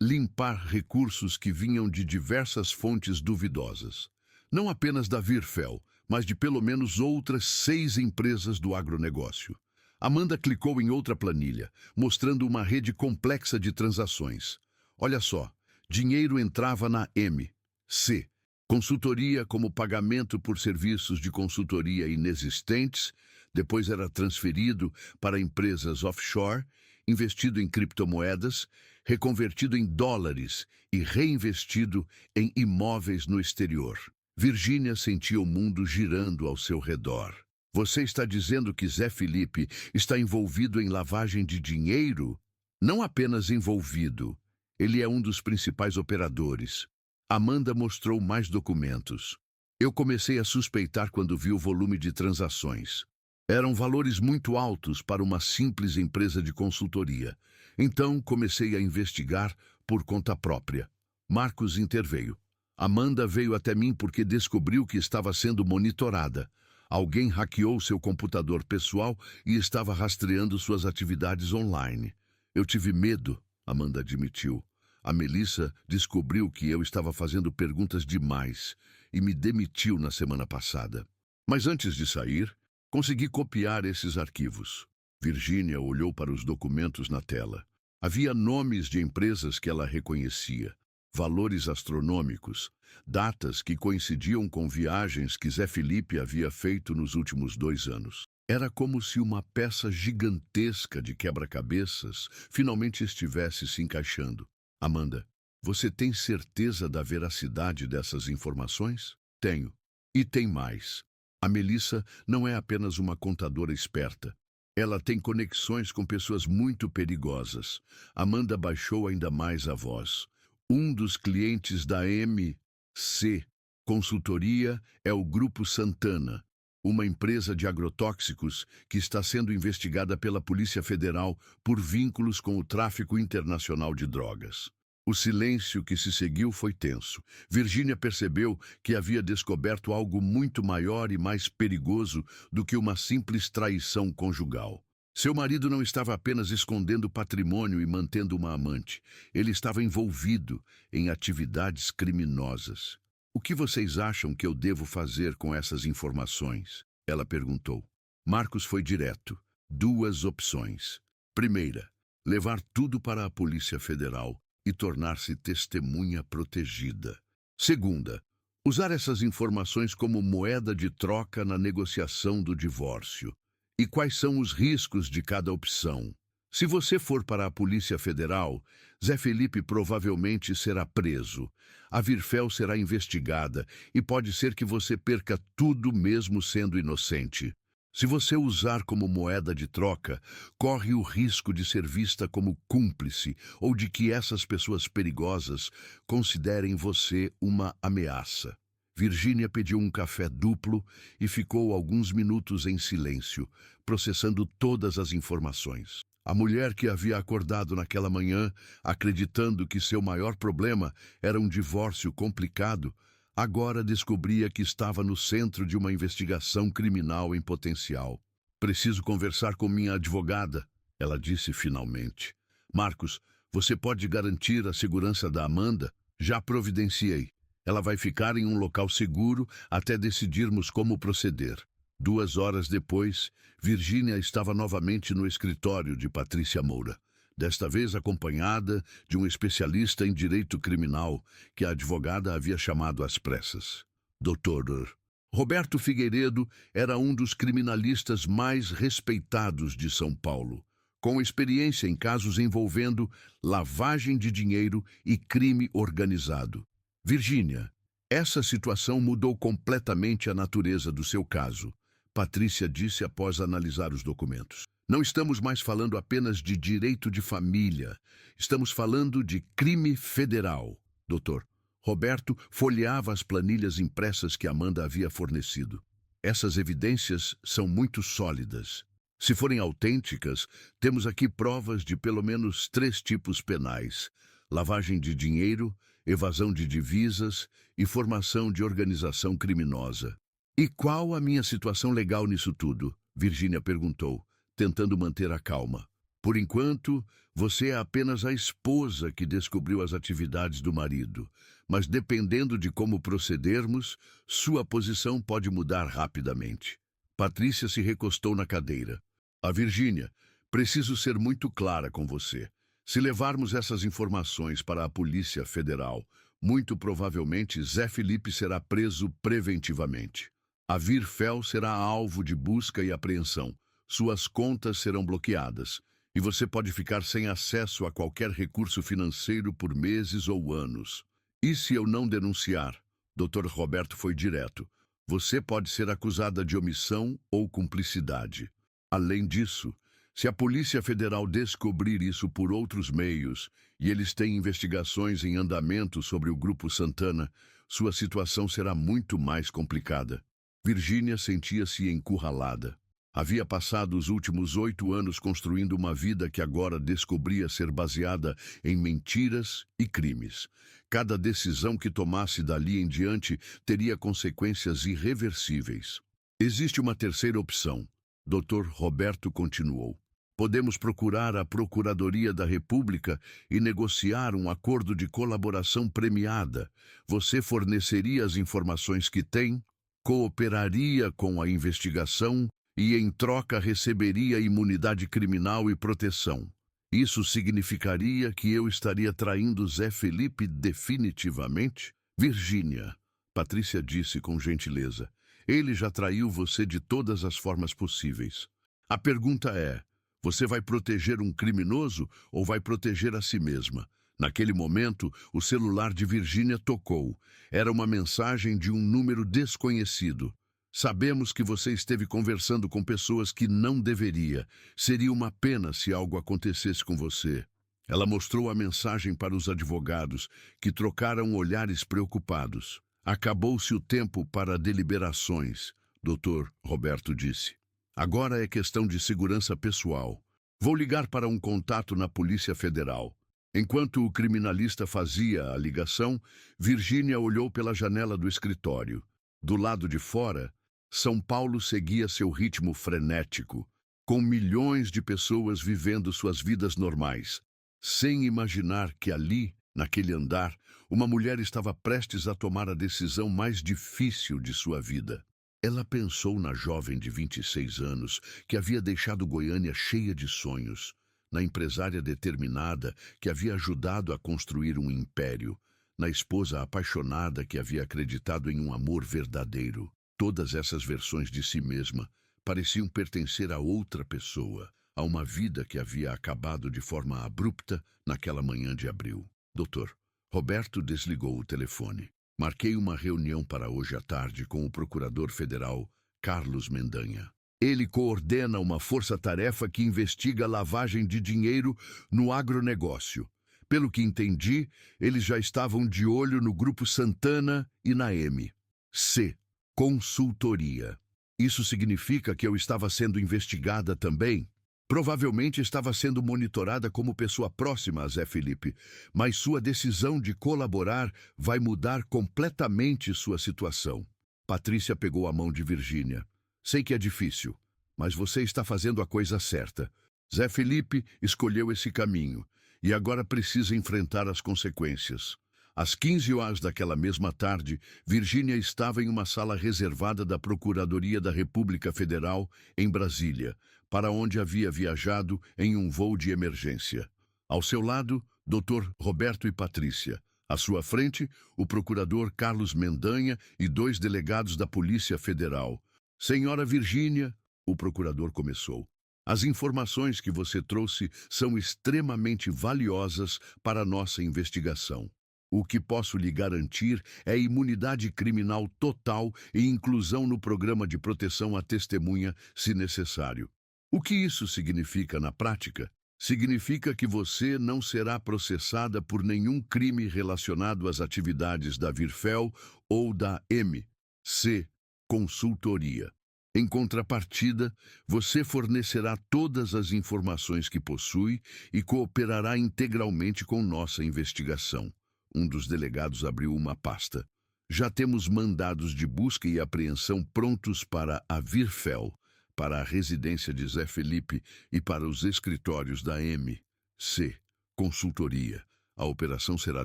Speaker 1: limpar recursos que vinham de diversas fontes duvidosas. Não apenas da Virfel, mas de pelo menos outras 6 empresas do agronegócio. Amanda clicou em outra planilha, mostrando uma rede complexa de transações. Olha só, dinheiro entrava na MC Consultoria como pagamento por serviços de consultoria inexistentes, depois era transferido para empresas offshore, investido em criptomoedas, reconvertido em dólares e reinvestido em imóveis no exterior. Virgínia sentia o mundo girando ao seu redor. Você está dizendo que Zé Felipe está envolvido em lavagem de dinheiro? Não apenas envolvido, ele é um dos principais operadores. Amanda mostrou mais documentos. Eu comecei a suspeitar quando vi o volume de transações. Eram valores muito altos para uma simples empresa de consultoria. Então comecei a investigar por conta própria. Marcos interveio. Amanda veio até mim porque descobriu que estava sendo monitorada. Alguém hackeou seu computador pessoal e estava rastreando suas atividades online. Eu tive medo, Amanda admitiu. A Melissa descobriu que eu estava fazendo perguntas demais e me demitiu na semana passada. Mas antes de sair, consegui copiar esses arquivos. Virgínia olhou para os documentos na tela. Havia nomes de empresas que ela reconhecia, valores astronômicos, datas que coincidiam com viagens que Zé Felipe havia feito nos últimos 2 anos. Era como se uma peça gigantesca de quebra-cabeças finalmente estivesse se encaixando. Amanda, você tem certeza da veracidade dessas informações? Tenho. E tem mais. A Melissa não é apenas uma contadora esperta. Ela tem conexões com pessoas muito perigosas. Amanda baixou ainda mais a voz. Um dos clientes da MC Consultoria é o Grupo Santana, uma empresa de agrotóxicos que está sendo investigada pela Polícia Federal por vínculos com o tráfico internacional de drogas. O silêncio que se seguiu foi tenso. Virgínia percebeu que havia descoberto algo muito maior e mais perigoso do que uma simples traição conjugal. Seu marido não estava apenas escondendo patrimônio e mantendo uma amante. Ele estava envolvido em atividades criminosas. O que vocês acham que eu devo fazer com essas informações? Ela perguntou. Marcos foi direto. 2 opções. Primeira, levar tudo para a Polícia Federal e tornar-se testemunha protegida. Segunda, usar essas informações como moeda de troca na negociação do divórcio. E quais são os riscos de cada opção? Se você for para a Polícia Federal, Zé Felipe provavelmente será preso. A Virfel será investigada e pode ser que você perca tudo mesmo sendo inocente. Se você usar como moeda de troca, corre o risco de ser vista como cúmplice ou de que essas pessoas perigosas considerem você uma ameaça. Virgínia pediu um café duplo e ficou alguns minutos em silêncio, processando todas as informações. A mulher que havia acordado naquela manhã, acreditando que seu maior problema era um divórcio complicado, agora descobria que estava no centro de uma investigação criminal em potencial. Preciso conversar com minha advogada, ela disse finalmente. Marcos, você pode garantir a segurança da Amanda? Já providenciei. Ela vai ficar em um local seguro até decidirmos como proceder. 2 horas depois, Virgínia estava novamente no escritório de Patrícia Moura. Desta vez acompanhada de um especialista em direito criminal que a advogada havia chamado às pressas. Dr. Roberto Figueiredo era um dos criminalistas mais respeitados de São Paulo, com experiência em casos envolvendo lavagem de dinheiro e crime organizado. Virgínia, essa situação mudou completamente a natureza do seu caso, Patrícia disse após analisar os documentos. Não estamos mais falando apenas de direito de família. Estamos falando de crime federal. Doutor, Roberto folheava as planilhas impressas que Amanda havia fornecido. Essas evidências são muito sólidas. Se forem autênticas, temos aqui provas de pelo menos 3 tipos penais: lavagem de dinheiro, evasão de divisas e formação de organização criminosa. E qual a minha situação legal nisso tudo? Virgínia perguntou, tentando manter a calma. Por enquanto, você é apenas a esposa que descobriu as atividades do marido, mas dependendo de como procedermos, sua posição pode mudar rapidamente. Patrícia se recostou na cadeira. A Virgínia, preciso ser muito clara com você. Se levarmos essas informações para a Polícia Federal, Muito provavelmente, Zé Felipe será preso preventivamente. A Virfel será alvo de busca e apreensão. Suas contas serão bloqueadas. E você pode ficar sem acesso a qualquer recurso financeiro por meses ou anos. E se eu não denunciar? Dr. Roberto foi direto. Você pode ser acusada de omissão ou cumplicidade. Além disso, se a Polícia Federal descobrir isso por outros meios, e eles têm investigações em andamento sobre o Grupo Santana, sua situação será muito mais complicada. Virgínia sentia-se encurralada. Havia passado os últimos 8 anos construindo uma vida que agora descobria ser baseada em mentiras e crimes. Cada decisão que tomasse dali em diante teria consequências irreversíveis. Existe uma terceira opção, Dr. Roberto continuou. Podemos procurar a Procuradoria da República e negociar um acordo de colaboração premiada. Você forneceria as informações que tem, cooperaria com a investigação e, em troca, receberia imunidade criminal e proteção. Isso significaria que eu estaria traindo Zé Felipe definitivamente? Virgínia, Patrícia disse com gentileza, ele já traiu você de todas as formas possíveis. A pergunta é, você vai proteger um criminoso ou vai proteger a si mesma? Naquele momento, o celular de Virgínia tocou. Era uma mensagem de um número desconhecido. Sabemos que você esteve conversando com pessoas que não deveria. Seria uma pena se algo acontecesse com você. Ela mostrou a mensagem para os advogados, que trocaram olhares preocupados. Acabou-se o tempo para deliberações, Dr. Roberto disse. Agora é questão de segurança pessoal. Vou ligar para um contato na Polícia Federal. Enquanto o criminalista fazia a ligação, Virgínia olhou pela janela do escritório. Do lado de fora, São Paulo seguia seu ritmo frenético, com milhões de pessoas vivendo suas vidas normais, sem imaginar que ali, naquele andar, uma mulher estava prestes a tomar a decisão mais difícil de sua vida. Ela pensou na jovem de 26 anos que havia deixado Goiânia cheia de sonhos, na empresária determinada que havia ajudado a construir um império, na esposa apaixonada que havia acreditado em um amor verdadeiro. Todas essas versões de si mesma pareciam pertencer a outra pessoa, a uma vida que havia acabado de forma abrupta naquela manhã de abril. Doutor, Roberto desligou o telefone. Marquei uma reunião para hoje à tarde com o procurador federal Carlos Mendanha. Ele coordena uma força-tarefa que investiga a lavagem de dinheiro no agronegócio. Pelo que entendi, eles já estavam de olho no Grupo Santana e na M.C. Consultoria. Isso significa que eu estava sendo investigada também? Provavelmente estava sendo monitorada como pessoa próxima a Zé Felipe, mas sua decisão de colaborar vai mudar completamente sua situação. Patrícia pegou a mão de Virgínia. Sei que é difícil, mas você está fazendo a coisa certa. Zé Felipe escolheu esse caminho e agora precisa enfrentar as consequências. Às 15 horas daquela mesma tarde, Virgínia estava em uma sala reservada da Procuradoria da República Federal, em Brasília, para onde havia viajado em um voo de emergência. Ao seu lado, Dr. Roberto e Patrícia. À sua frente, o procurador Carlos Mendanha e 2 delegados da Polícia Federal. Senhora Virgínia, o procurador começou. As informações que você trouxe são extremamente valiosas para a nossa investigação. O que posso lhe garantir é imunidade criminal total e inclusão no programa de proteção à testemunha, se necessário. O que isso significa na prática? Significa que você não será processada por nenhum crime relacionado às atividades da Virfel ou da M.C. Consultoria. Em contrapartida, você fornecerá todas as informações que possui e cooperará integralmente com nossa investigação. Um dos delegados abriu uma pasta. Já temos mandados de busca e apreensão prontos para a Virfel, para a residência de Zé Felipe e para os escritórios da M.C. Consultoria. A operação será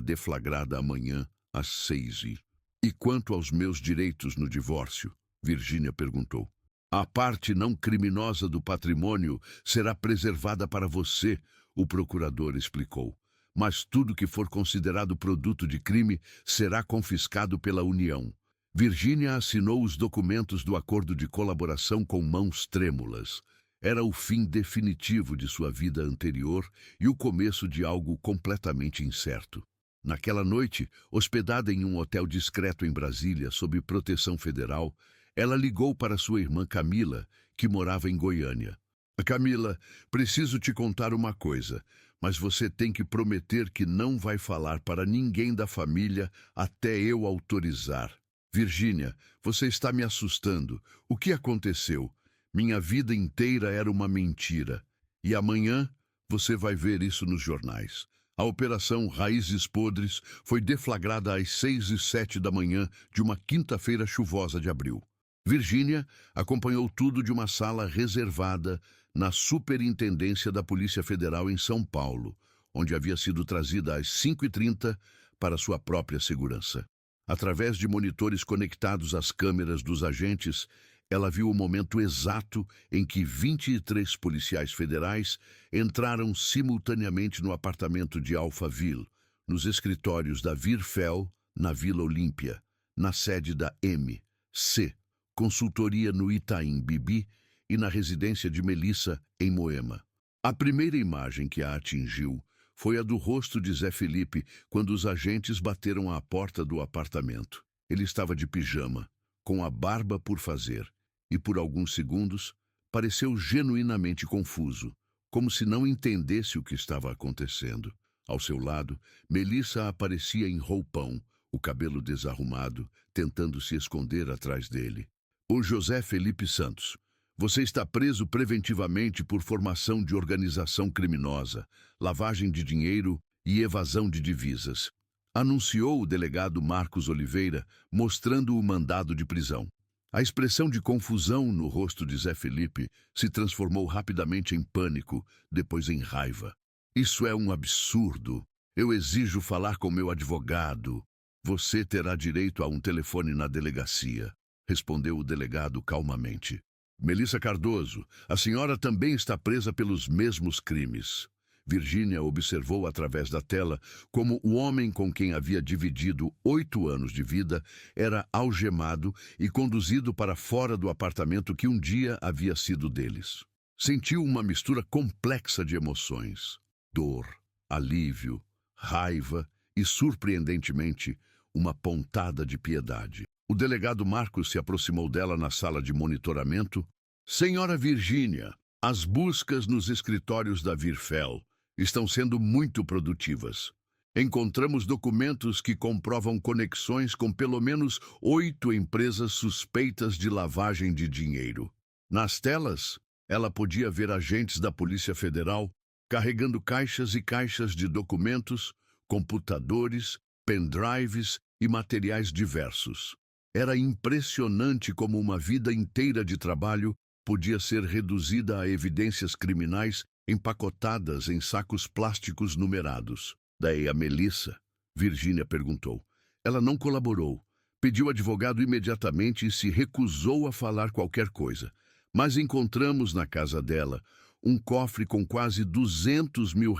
Speaker 1: deflagrada amanhã às 6h. E quanto aos meus direitos no divórcio? Virgínia perguntou. A parte não criminosa do patrimônio será preservada para você, o procurador explicou. mas tudo que for considerado produto de crime será confiscado pela União. Virgínia assinou os documentos do acordo de colaboração com mãos trêmulas. Era o fim definitivo de sua vida anterior e o começo de algo completamente incerto. Naquela noite, hospedada em um hotel discreto em Brasília, sob proteção federal, ela ligou para sua irmã Camila, que morava em Goiânia. Camila, preciso te contar uma coisa, mas você tem que prometer que não vai falar para ninguém da família até eu autorizar. Virgínia, você está me assustando. O que aconteceu? Minha vida inteira era uma mentira. E amanhã você vai ver isso nos jornais. A operação Raízes Podres foi deflagrada às 6h07 da manhã de uma quinta-feira chuvosa de abril. Virgínia acompanhou tudo de uma sala reservada na Superintendência da Polícia Federal em São Paulo, onde havia sido trazida às 5h30 para sua própria segurança. Através de monitores conectados às câmeras dos agentes, ela viu o momento exato em que 23 policiais federais entraram simultaneamente no apartamento de Alphaville, nos escritórios da Virfel, na Vila Olímpia, na sede da M.C., consultoria no Itaim Bibi e na residência de Melissa, em Moema. A primeira imagem que a atingiu foi a do rosto de Zé Felipe quando os agentes bateram à porta do apartamento. Ele estava de pijama, com a barba por fazer, e por alguns segundos pareceu genuinamente confuso, como se não entendesse o que estava acontecendo. Ao seu lado, Melissa aparecia em roupão, o cabelo desarrumado, tentando se esconder atrás dele. O José Felipe Santos. Você está preso preventivamente por formação de organização criminosa, lavagem de dinheiro e evasão de divisas, anunciou o delegado Marcos Oliveira, mostrando o mandado de prisão. A expressão de confusão no rosto de Zé Felipe se transformou rapidamente em pânico, depois em raiva. Isso é um absurdo. Eu exijo falar com meu advogado. Você terá direito a um telefone na delegacia, respondeu o delegado calmamente. Melissa Cardoso, a senhora também está presa pelos mesmos crimes. Virgínia observou através da tela como o homem com quem havia dividido 8 anos de vida era algemado e conduzido para fora do apartamento que um dia havia sido deles. Sentiu uma mistura complexa de emoções: dor, alívio, raiva e, surpreendentemente, uma pontada de piedade. O delegado Marcos se aproximou dela na sala de monitoramento. Senhora Virgínia, as buscas nos escritórios da Virfel estão sendo muito produtivas. Encontramos documentos que comprovam conexões com pelo menos 8 empresas suspeitas de lavagem de dinheiro. Nas telas, ela podia ver agentes da Polícia Federal carregando caixas e caixas de documentos, computadores, pendrives e materiais diversos. Era impressionante como uma vida inteira de trabalho podia ser reduzida a evidências criminais empacotadas em sacos plásticos numerados. Daí a Melissa, Virgínia perguntou. Ela não colaborou, pediu advogado imediatamente e se recusou a falar qualquer coisa. Mas encontramos na casa dela um cofre com quase R$200 mil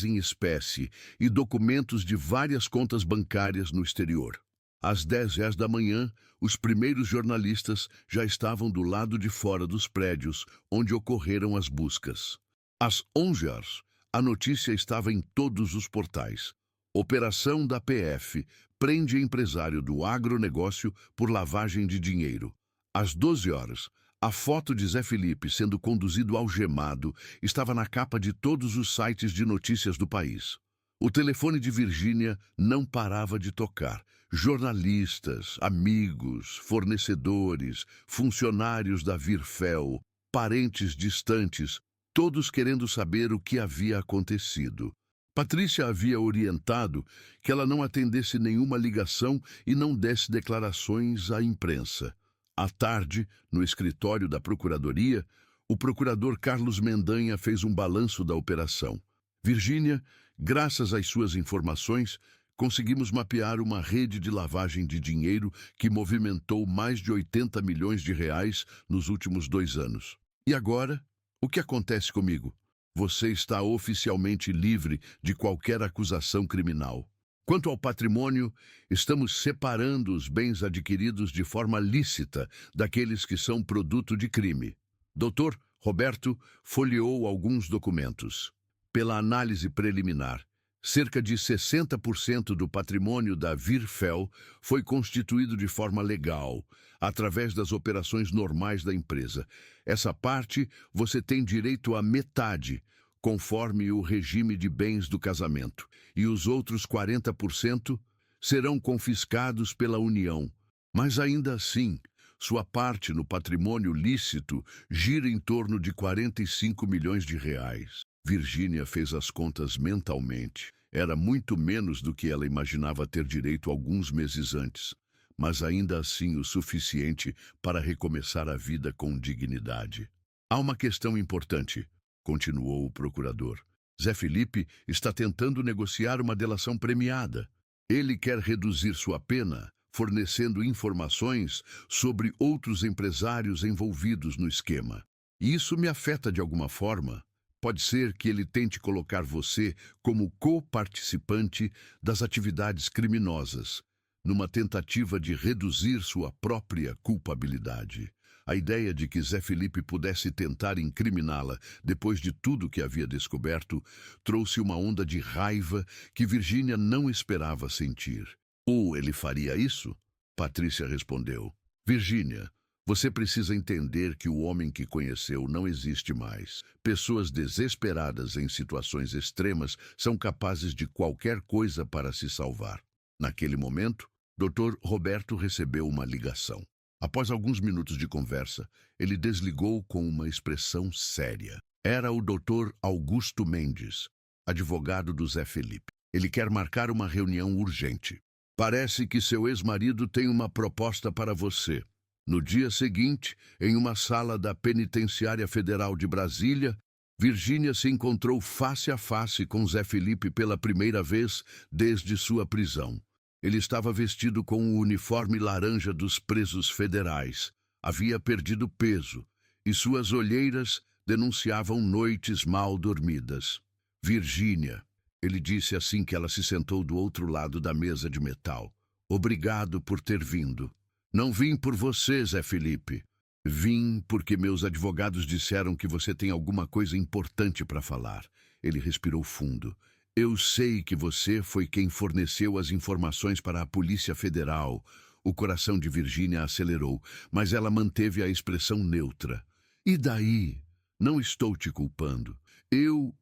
Speaker 1: em espécie e documentos de várias contas bancárias no exterior. Às 10h da manhã, os primeiros jornalistas já estavam do lado de fora dos prédios onde ocorreram as buscas. Às 11h, a notícia estava em todos os portais. Operação da PF prende empresário do agronegócio por lavagem de dinheiro. Às 12h, a foto de Zé Felipe sendo conduzido algemado estava na capa de todos os sites de notícias do país. O telefone de Virgínia não parava de tocar. Jornalistas, amigos, fornecedores, funcionários da Virfel, parentes distantes, todos querendo saber o que havia acontecido. Patrícia havia orientado que ela não atendesse nenhuma ligação e não desse declarações à imprensa. À tarde, no escritório da Procuradoria, o procurador Carlos Mendanha fez um balanço da operação. Virgínia, graças às suas informações, conseguimos mapear uma rede de lavagem de dinheiro que movimentou mais de R$80 milhões nos últimos 2 anos. E agora, o que acontece comigo? Você está oficialmente livre de qualquer acusação criminal. Quanto ao patrimônio, estamos separando os bens adquiridos de forma lícita daqueles que são produto de crime. Dr. Roberto folheou alguns documentos. Pela análise preliminar, cerca de 60% do patrimônio da Virfel foi constituído de forma legal, através das operações normais da empresa. Essa parte você tem direito à metade, conforme o regime de bens do casamento, e os outros 40% serão confiscados pela União. Mas ainda assim, sua parte no patrimônio lícito gira em torno de 45 milhões de reais. Virgínia fez as contas mentalmente. Era muito menos do que ela imaginava ter direito alguns meses antes, mas ainda assim o suficiente para recomeçar a vida com dignidade. Há uma questão importante, continuou o procurador. Zé Felipe está tentando negociar uma delação premiada. Ele quer reduzir sua pena, fornecendo informações sobre outros empresários envolvidos no esquema. E isso me afeta de alguma forma. Pode ser que ele tente colocar você como co-participante das atividades criminosas, numa tentativa de reduzir sua própria culpabilidade. A ideia de que Zé Felipe pudesse tentar incriminá-la depois de tudo que havia descoberto trouxe uma onda de raiva que Virgínia não esperava sentir. Ou ele faria isso? Patrícia respondeu. Virgínia, você precisa entender que o homem que conheceu não existe mais. Pessoas desesperadas em situações extremas são capazes de qualquer coisa para se salvar. Naquele momento, Dr. Roberto recebeu uma ligação. Após alguns minutos de conversa, ele desligou com uma expressão séria. Era o Dr. Augusto Mendes, advogado do Zé Felipe. Ele quer marcar uma reunião urgente. Parece que seu ex-marido tem uma proposta para você. No dia seguinte, em uma sala da Penitenciária Federal de Brasília, Virgínia se encontrou face a face com Zé Felipe pela primeira vez desde sua prisão. Ele estava vestido com o uniforme laranja dos presos federais. Havia perdido peso, e suas olheiras denunciavam noites mal dormidas. Virgínia, ele disse assim que ela se sentou do outro lado da mesa de metal. Obrigado por ter vindo. Não vim por você, Zé Felipe. Vim porque meus advogados disseram que você tem alguma coisa importante para falar. Ele respirou fundo. Eu sei que você foi quem forneceu as informações para a Polícia Federal. O coração de Virgínia acelerou, mas ela manteve a expressão neutra. E daí? Não estou te culpando. Eu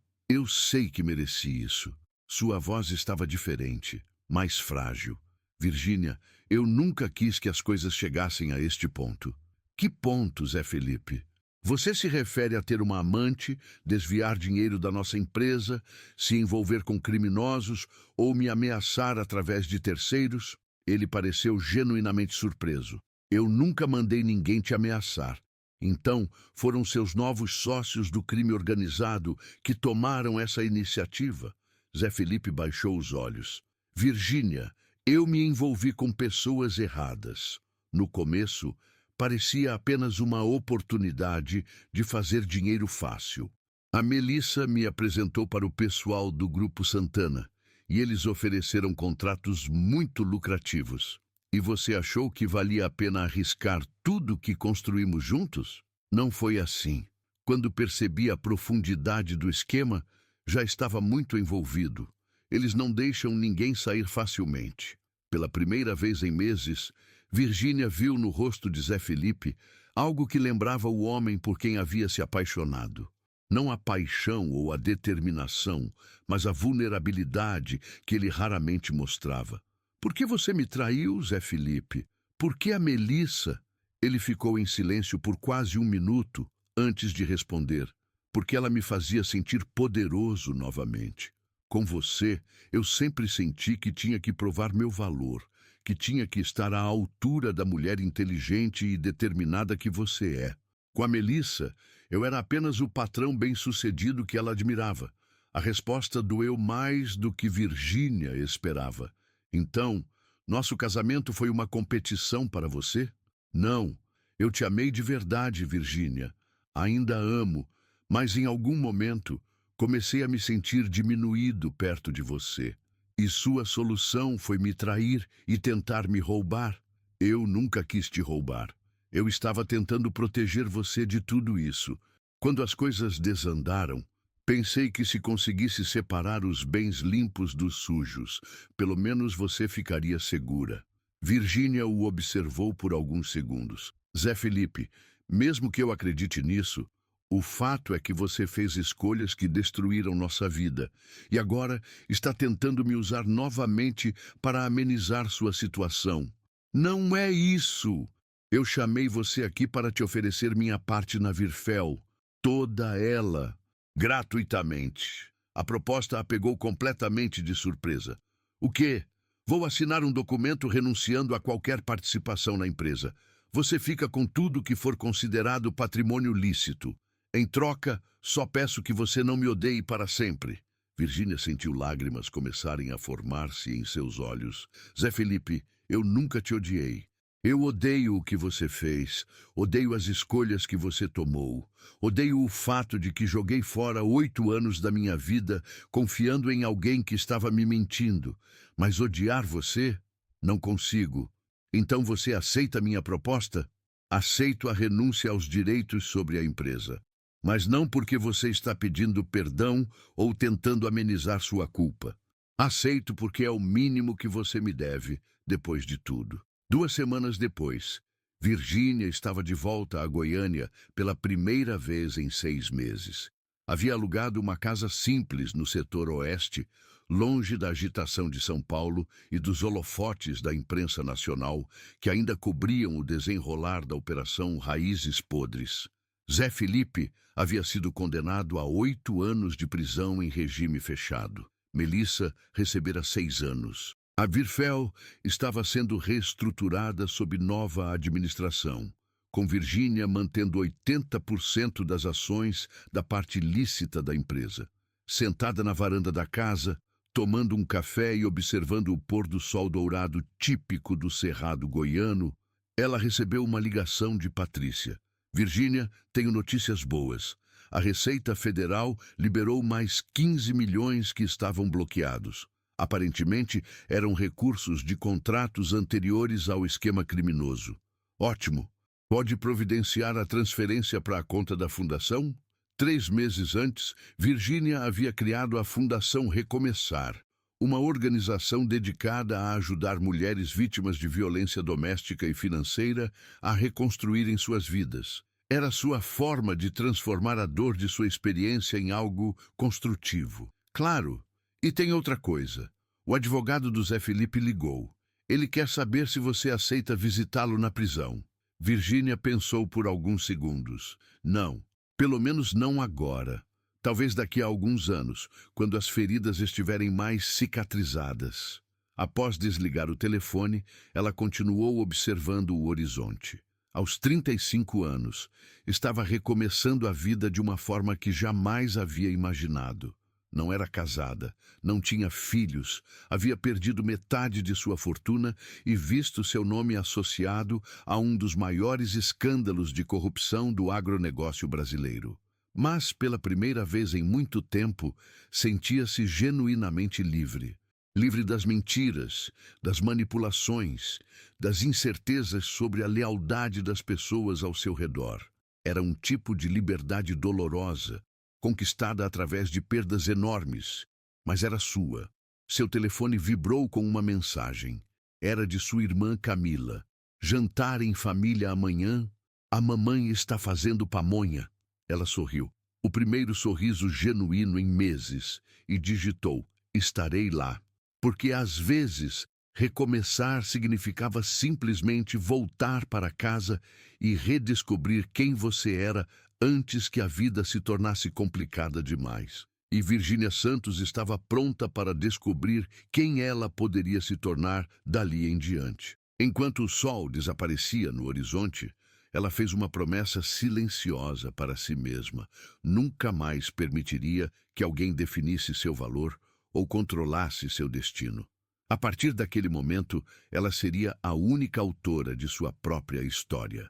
Speaker 1: sei que mereci isso. Sua voz estava diferente, mais frágil. Virgínia, eu nunca quis que as coisas chegassem a este ponto. Que ponto, Zé Felipe? Você se refere a ter uma amante, desviar dinheiro da nossa empresa, se envolver com criminosos ou me ameaçar através de terceiros? Ele pareceu genuinamente surpreso. Eu nunca mandei ninguém te ameaçar. Então, foram seus novos sócios do crime organizado que tomaram essa iniciativa? Zé Felipe baixou os olhos. Virgínia, eu me envolvi com pessoas erradas. No começo, parecia apenas uma oportunidade de fazer dinheiro fácil. A Melissa me apresentou para o pessoal do Grupo Santana e eles ofereceram contratos muito lucrativos. E você achou que valia a pena arriscar tudo que construímos juntos? Não foi assim. Quando percebi a profundidade do esquema, já estava muito envolvido. Eles não deixam ninguém sair facilmente. Pela primeira vez em meses, Virgínia viu no rosto de Zé Felipe algo que lembrava o homem por quem havia se apaixonado. Não a paixão ou a determinação, mas a vulnerabilidade que ele raramente mostrava. Por que você me traiu, Zé Felipe? Por que a Melissa? Ele ficou em silêncio por quase um minuto antes de responder. Porque ela me fazia sentir poderoso novamente. Com você, eu sempre senti que tinha que provar meu valor, que tinha que estar à altura da mulher inteligente e determinada que você é. Com a Melissa, eu era apenas o patrão bem-sucedido que ela admirava. A resposta doeu mais do que Virgínia esperava. Então, nosso casamento foi uma competição para você? Não, eu te amei de verdade, Virgínia. Ainda amo, mas em algum momento, Comecei a me sentir diminuído perto de você. E sua solução foi me trair e tentar me roubar. Eu nunca quis te roubar. Eu estava tentando proteger você de tudo isso. Quando as coisas desandaram, pensei que se conseguisse separar os bens limpos dos sujos, pelo menos você ficaria segura. Virgínia o observou por alguns segundos. Zé Felipe, mesmo que eu acredite nisso, o fato é que você fez escolhas que destruíram nossa vida e agora está tentando me usar novamente para amenizar sua situação. Não é isso! Eu chamei você aqui para te oferecer minha parte na Virfel, toda ela, gratuitamente. A proposta a pegou completamente de surpresa. O quê? Vou assinar um documento renunciando a qualquer participação na empresa. Você fica com tudo que for considerado patrimônio lícito. Em troca, só peço que você não me odeie para sempre. Virgínia sentiu lágrimas começarem a formar-se em seus olhos. Zé Felipe, eu nunca te odiei. Eu odeio o que você fez, odeio as escolhas que você tomou, odeio o fato de que joguei fora 8 anos da minha vida confiando em alguém que estava me mentindo. Mas odiar você? Não consigo. Então você aceita minha proposta? Aceito a renúncia aos direitos sobre a empresa. Mas não porque você está pedindo perdão ou tentando amenizar sua culpa. Aceito porque é o mínimo que você me deve, depois de tudo. 2 semanas depois, Virgínia estava de volta a Goiânia pela primeira vez em 6 meses. Havia alugado uma casa simples no setor oeste, longe da agitação de São Paulo e dos holofotes da imprensa nacional que ainda cobriam o desenrolar da Operação Raízes Podres. Zé Felipe havia sido condenado a 8 anos de prisão em regime fechado. Melissa recebera 6 anos. A Virfel estava sendo reestruturada sob nova administração, com Virgínia mantendo 80% das ações da parte lícita da empresa. Sentada na varanda da casa, tomando um café e observando o pôr do sol dourado típico do Cerrado goiano, ela recebeu uma ligação de Patrícia. Virgínia, tenho notícias boas. A Receita Federal liberou mais 15 milhões que estavam bloqueados. Aparentemente, eram recursos de contratos anteriores ao esquema criminoso. Ótimo. Pode providenciar a transferência para a conta da fundação? 3 meses antes, Virgínia havia criado a Fundação Recomeçar, uma organização dedicada a ajudar mulheres vítimas de violência doméstica e financeira a reconstruírem suas vidas. Era sua forma de transformar a dor de sua experiência em algo construtivo. Claro, e tem outra coisa. O advogado do Zé Felipe ligou. Ele quer saber se você aceita visitá-lo na prisão. Virgínia pensou por alguns segundos. Não, pelo menos não agora. Talvez daqui a alguns anos, quando as feridas estiverem mais cicatrizadas. Após desligar o telefone, ela continuou observando o horizonte. Aos 35 anos, estava recomeçando a vida de uma forma que jamais havia imaginado. Não era casada, não tinha filhos, havia perdido metade de sua fortuna e visto seu nome associado a um dos maiores escândalos de corrupção do agronegócio brasileiro. Mas, pela primeira vez em muito tempo, sentia-se genuinamente livre. Livre das mentiras, das manipulações, das incertezas sobre a lealdade das pessoas ao seu redor. Era um tipo de liberdade dolorosa, conquistada através de perdas enormes, mas era sua. Seu telefone vibrou com uma mensagem. Era de sua irmã Camila. Jantar em família amanhã? A mamãe está fazendo pamonha. Ela sorriu. O primeiro sorriso genuíno em meses, e digitou: estarei lá. Porque às vezes recomeçar significava simplesmente voltar para casa e redescobrir quem você era antes que a vida se tornasse complicada demais. E Virgínia Santos estava pronta para descobrir quem ela poderia se tornar dali em diante. Enquanto o sol desaparecia no horizonte, ela fez uma promessa silenciosa para si mesma. Nunca mais permitiria que alguém definisse seu valor ou controlasse seu destino. A partir daquele momento, ela seria a única autora de sua própria história.